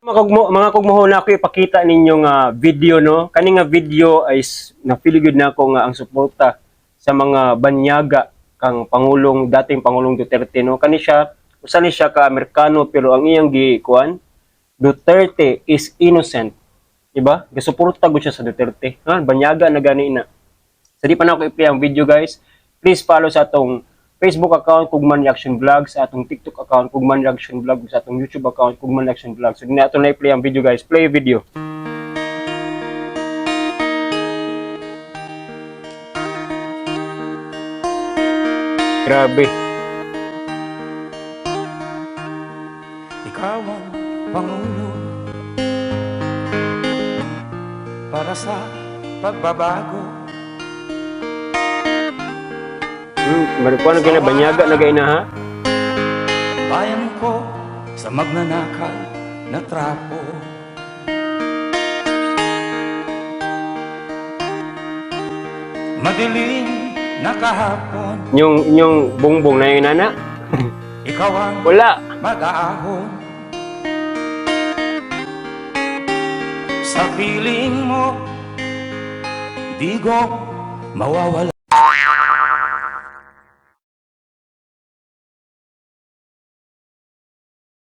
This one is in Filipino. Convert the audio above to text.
Mga kugmoho na ako ipakita ninyong video no. Kani nga video ay na-feel good na ako nga ang suporta sa mga banyaga kang dating Pangulong Duterte no. Kani siya usa ni siya ka Amerikano pero ang iyang gikuan Duterte is innocent. Diba? Gasuporta gud siya sa Duterte. Ha, banyaga na gani na. So di pa na ako i-play ang video guys. Please follow sa atong Facebook account Kugman Reaction Vlog, sa atong TikTok account Kugman Reaction Vlog, sa atong YouTube account Kugman Reaction Vlog. So di na ito na i-play ang video guys. Play video. Grabe. Ikaw ang Pangulo para sa pagbabago. Marikuan na banyaga na gayna ha. Bayan ko sa magnanakaw na trapo. Madilim na kahapon. Yung bongbong na yun nana. Ikaw ang Wala. mag-aahon. Sa piling mo, di ko mawawala.